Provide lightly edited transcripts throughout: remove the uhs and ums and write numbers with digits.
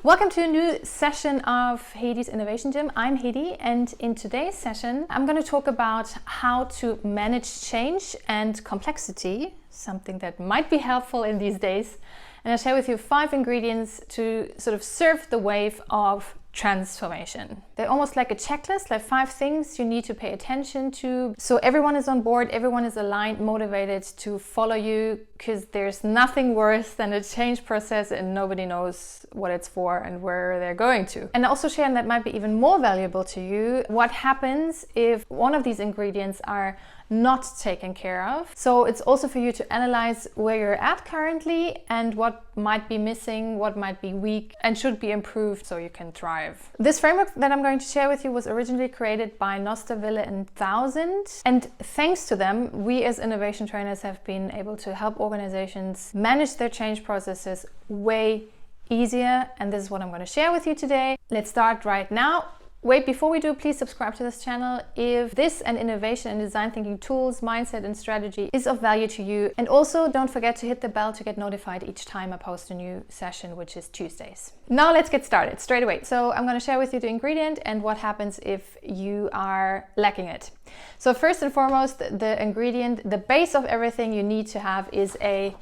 Welcome to a new session of Hedis Innovation Gym. I'm Hedi, and in today's session I'm going to talk about how to manage change and complexity, something that might be helpful in these days. And I'll share with you 5 ingredients to sort of surf the wave of transformation. They're almost like a checklist, like 5 things you need to pay attention to. So everyone is on board, everyone is aligned, motivated to follow you, because there's nothing worse than a change process and nobody knows what it's for and where they're going to. And also share, and that might be even more valuable to you, what happens if one of these ingredients are not taken care of. So it's also for you to analyze where you're at currently and what might be missing, what might be weak and should be improved so you can thrive. This framework that I'm going to share with you was originally created by Knoster, and 1000, and thanks to them we as innovation trainers have been able to help organizations manage their change processes way easier, and this is what I'm going to share with you today. Let's start right now. Wait, before we do, please subscribe to this channel if this and innovation and design thinking tools, mindset and strategy is of value to you. And also don't forget to hit the bell to get notified each time I post a new session, which is Tuesdays. Now let's get started straight away. So I'm going to share with you the ingredient and what happens if you are lacking it. So first and foremost, the ingredient, the base of everything you need to have is a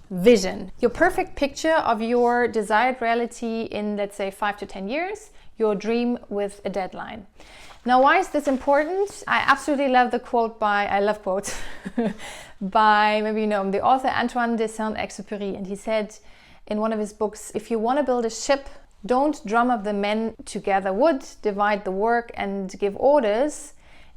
vision. Your perfect picture of your desired reality in, let's say, 5 to 10 years. Your dream with a deadline. Now, why is this important? I absolutely love the quote by, I love quotes, by, maybe you know him, the author Antoine de Saint-Exupéry. And he said in one of his books, if you want to build a ship, don't drum up the men to gather wood, divide the work and give orders.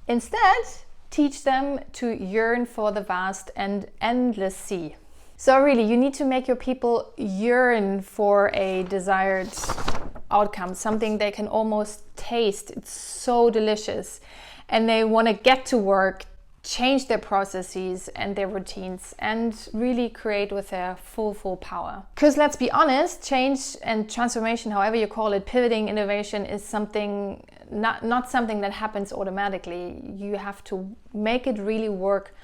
Instead, teach them to yearn for the vast and endless sea. So really, you need to make your people yearn for a desired outcome, something they can almost taste. It's so delicious. And they want to get to work, change their processes and their routines, and really create with their full power. Because let's be honest, change and transformation, however you call it, pivoting, innovation, is something not something that happens automatically. You have to make it really work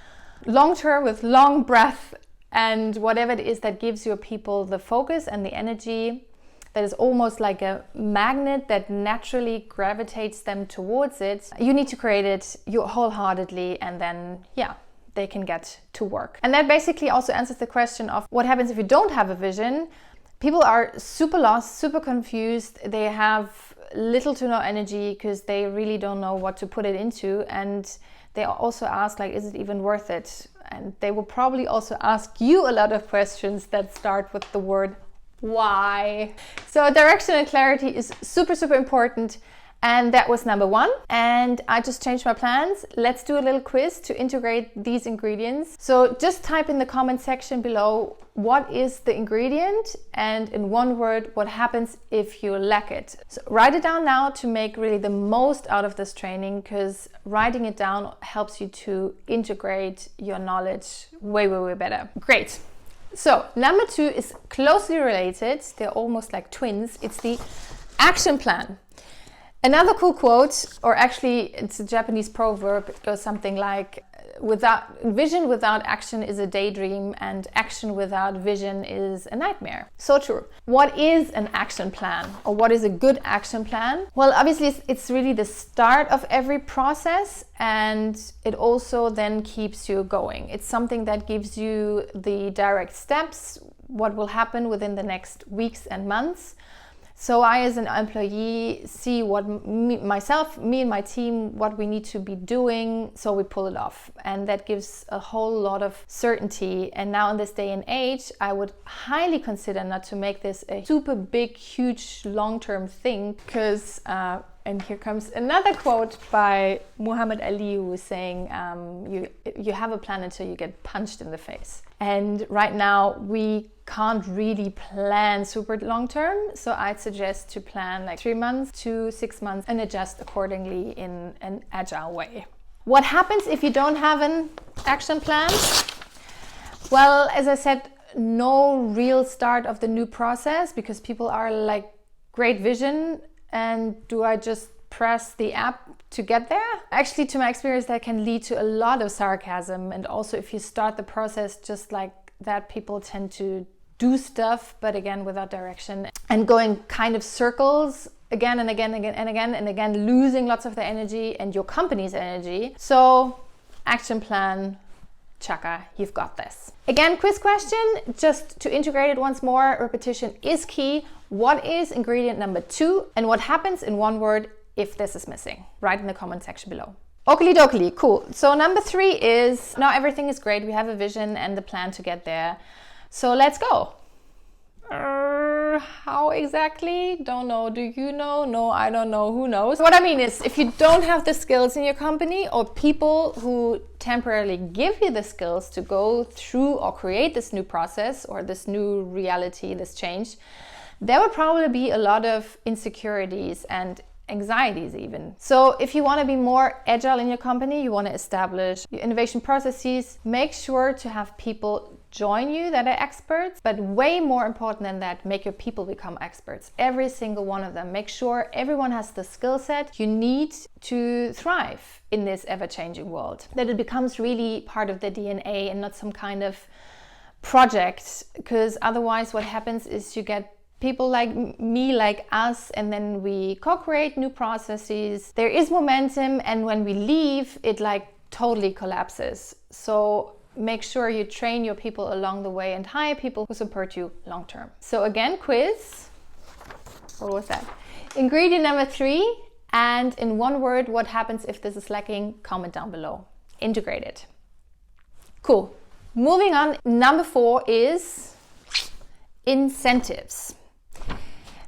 long term with long breath, and whatever it is that gives your people the focus and the energy that is almost like a magnet that naturally gravitates them towards it. You need to create it wholeheartedly, and then, yeah, they can get to work. And that basically also answers the question of what happens if you don't have a vision. People are super lost, super confused. They have little to no energy because they really don't know what to put it into. And they also ask, like, is it even worth it? And they will probably also ask you a lot of questions that start with the word why. So direction and clarity is super important, and that was number 1. And I just changed my plans. Let's do a little quiz to integrate these ingredients. So just type in the comment section below what is the ingredient, and in one word, what happens if you lack it. So write it down now to make really the most out of this training, because writing it down helps you to integrate your knowledge way better. Great. So number 2 is closely related. They're almost like twins. It's the action plan. Another cool quote, or actually it's a Japanese proverb. It goes something like, vision without action is a daydream, and action without vision is a nightmare. So true. What is an action plan, or what is a good action plan? Well, obviously it's really the start of every process, and it also then keeps you going. It's something that gives you the direct steps, what will happen within the next weeks and months. So I, as an employee, see what me and my team, what we need to be doing, so we pull it off. And that gives a whole lot of certainty. And now in this day and age, I would highly consider not to make this a super big, huge, long-term thing, because, and here comes another quote by Muhammad Ali, who was saying, you have a plan until you get punched in the face. And right now we can't really plan super long term, so I'd suggest to plan like 3 months to 6 months and adjust accordingly in an agile way. What happens if you don't have an action plan? Well, as I said, no real start of the new process, because people are like, great vision, and do I just press the app to get there? Actually, to my experience, that can lead to a lot of sarcasm. And also, if you start the process just like that, people tend to do stuff, but again, without direction, and going kind of circles again and again and again, losing lots of the energy and your company's energy. So action plan, chaka, you've got this. Again, quiz question, just to integrate it once more, repetition is key. What is ingredient number 2 and what happens in one word if this is missing? Write in the comment section below. Okie dokie, cool. So number 3 is, now everything is great. We have a vision and the plan to get there. So let's go. How exactly? Don't know. Do you know? No, I don't know. Who knows? What I mean is, if you don't have the skills in your company or people who temporarily give you the skills to go through or create this new process or this new reality, this change, there would probably be a lot of insecurities and anxieties even. So if you want to be more agile in your company, you want to establish your innovation processes, make sure to have people join you that are experts, but way more important than that, make your people become experts. Every single one of them. Make sure everyone has the skill set you need to thrive in this ever-changing world. That it becomes really part of the DNA and not some kind of project, because otherwise what happens is you get people like me, like us, and then we co-create new processes. There is momentum, and when we leave, it like totally collapses. So make sure you train your people along the way and hire people who support you long term. So again, quiz. What was that? Ingredient number 3, and in one word, what happens if this is lacking? Comment down below. Integrate it. Cool. Moving on, number 4 is incentives.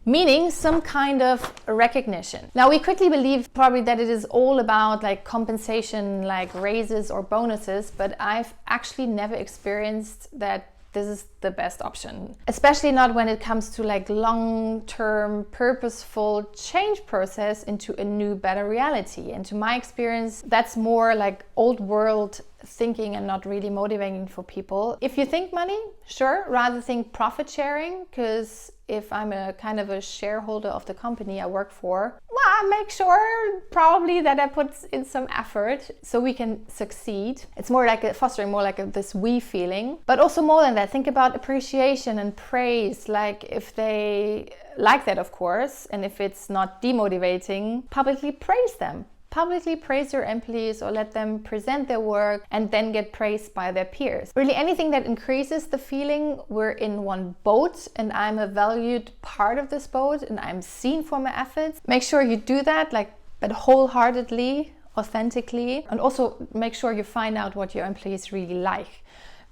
Meaning some kind of recognition. Now we quickly believe probably that it is all about like compensation, like raises or bonuses, but I've actually never experienced that this is the best option. Especially not when it comes to like long-term, purposeful change process into a new, better reality. And to my experience, that's more like old world thinking and not really motivating for people. If you think money, sure, rather think profit sharing, because if I'm a kind of a shareholder of the company I work for, well, I make sure probably that I put in some effort so we can succeed. It's more like fostering more like this we feeling, but also more than that, think about appreciation and praise. Like if they like that, of course, and if it's not demotivating, publicly praise them. Publicly praise your employees or let them present their work and then get praised by their peers. Really anything that increases the feeling we're in one boat and I'm a valued part of this boat and I'm seen for my efforts. Make sure you do that, like, but wholeheartedly, authentically, and also make sure you find out what your employees really like.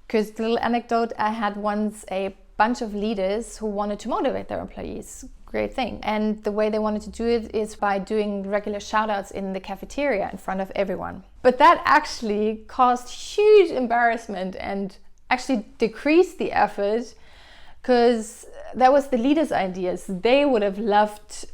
Because the little anecdote, I had once a bunch of leaders who wanted to motivate their employees. Great thing. And the way they wanted to do it is by doing regular shout outs in the cafeteria in front of everyone. But that actually caused huge embarrassment and actually decreased the effort, because that was the leaders' ideas. They would have loved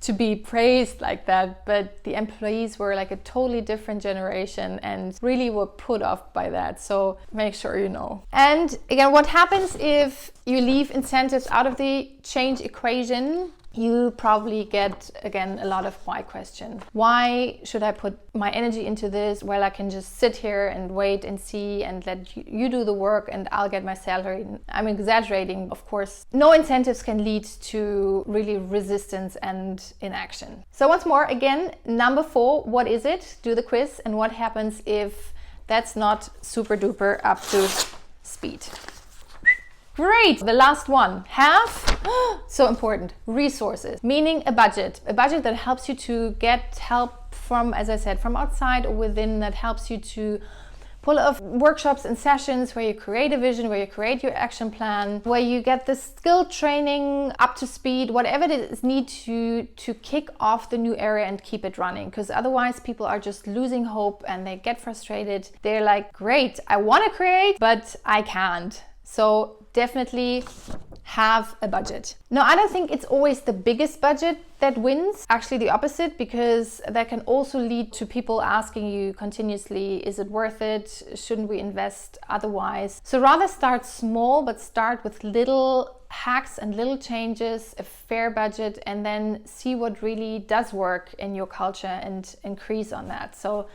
to be praised like that, but the employees were like a totally different generation and really were put off by that. So make sure you know. And again, what happens if you leave incentives out of the change equation? You probably get, again, a lot of why question. Why should I put my energy into this? Well, I can just sit here and wait and see and let you do the work and I'll get my salary. I'm exaggerating, of course. No incentives can lead to really resistance and inaction. So once more, again, number 4, what is it? Do the quiz. And what happens if that's not super duper up to speed? Great. The last one, have, so important, resources, meaning a budget that helps you to get help from, as I said, from outside or within, that helps you to pull off workshops and sessions where you create a vision, where you create your action plan, where you get the skill training up to speed, whatever it is need to kick off the new area and keep it running. Because otherwise people are just losing hope and they get frustrated. They're like, great, I want to create, but I can't. So definitely have a budget. Now, I don't think it's always the biggest budget that wins. Actually, the opposite, because that can also lead to people asking you continuously, is it worth it? Shouldn't we invest otherwise? So rather start small, but start with little hacks and little changes, a fair budget, and then see what really does work in your culture and increase on that. So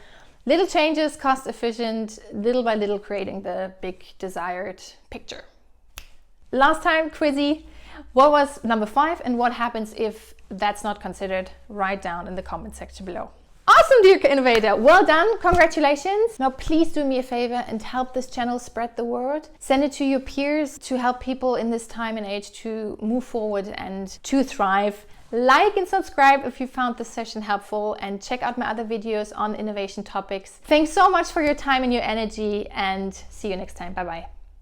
little changes, cost efficient, little by little creating the big desired picture. last time, quizzy. What was number 5 and what happens if that's not considered? Write down in the comment section below. Awesome, dear innovator. Well done. Congratulations. Now, please do me a favor and help this channel spread the word. Send it to your peers to help people in this time and age to move forward and to thrive. Like and subscribe if you found this session helpful, and check out my other videos on innovation topics. Thanks so much for your time and your energy, and see you next time. Bye-bye.